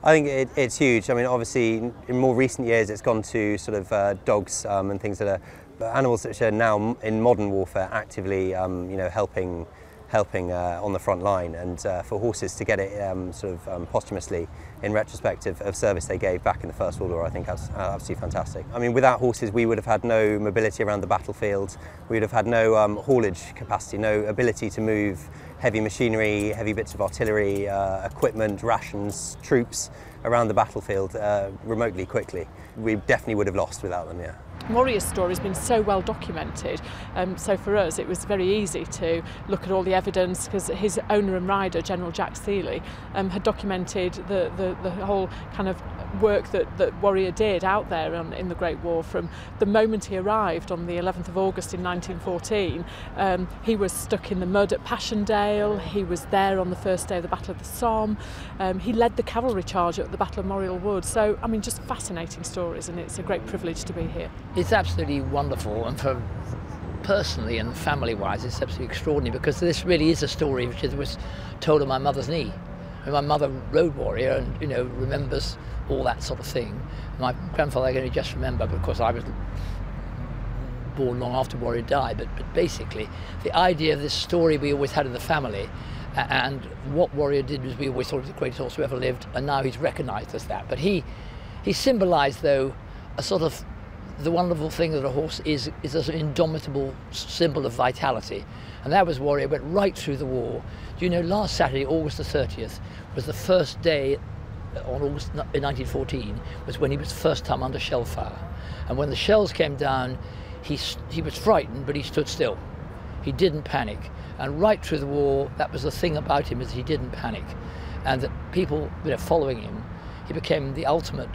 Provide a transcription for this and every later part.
I think it's huge. I mean, obviously, in more recent years, it's gone to sort of dogs and things that are animals which are now in modern warfare actively, helping on the front line. And for horses to get it posthumously in retrospect of service they gave back in the First World War, I think that's absolutely fantastic. I mean, without horses, we would have had no mobility around the battlefield. We would have had no haulage capacity, no ability to move heavy machinery, heavy bits of artillery, equipment, rations, troops around the battlefield remotely quickly. We definitely would have lost without them, yeah. Warrior's story has been so well documented, so for us it was very easy to look at all the evidence, because his owner and rider, General Jack Seeley, had documented the whole kind of work that Warrior did out there in the Great War. From the moment he arrived on the 11th of August in 1914, he was stuck in the mud at Passchendaele, he was there on the first day of the Battle of the Somme, he led the cavalry charge at the Battle of Moriel Wood. So, I mean, just fascinating stories, and it's a great privilege to be here. It's absolutely wonderful, and for personally and family-wise, it's absolutely extraordinary, because this really is a story which was told on my mother's knee. And my mother rode Warrior and, remembers all that sort of thing. My grandfather I can only just remember, because I was born long after Warrior died. But basically, the idea of this story we always had in the family, and what Warrior did was we always thought he was the greatest horse who ever lived, and now he's recognised as that. But he symbolised, though, a sort of the wonderful thing that a horse is an indomitable symbol of vitality. And that was Warrior, went right through the war. Do you know, last Saturday, August the 30th, was the first day on August in 1914, was when he was first time under shell fire. And when the shells came down, he was frightened, but he stood still. He didn't panic. And right through the war, that was the thing about him, is he didn't panic. And that people, following him, he became the ultimate,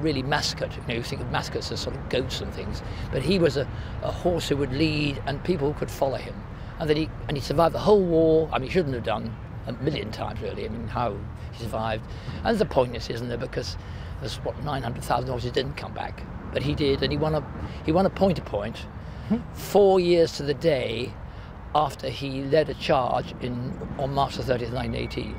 really mascot. You think of mascots as sort of goats and things, but he was a horse who would lead, and people could follow him. And then he survived the whole war. I mean, he shouldn't have done a million times, really. I mean, how he survived. And there's a poignancy, isn't there? Because there's 900,000 horses didn't come back, but he did, and he won a point-to-point 4 years to the day after he led a charge on March the 30th, 1918.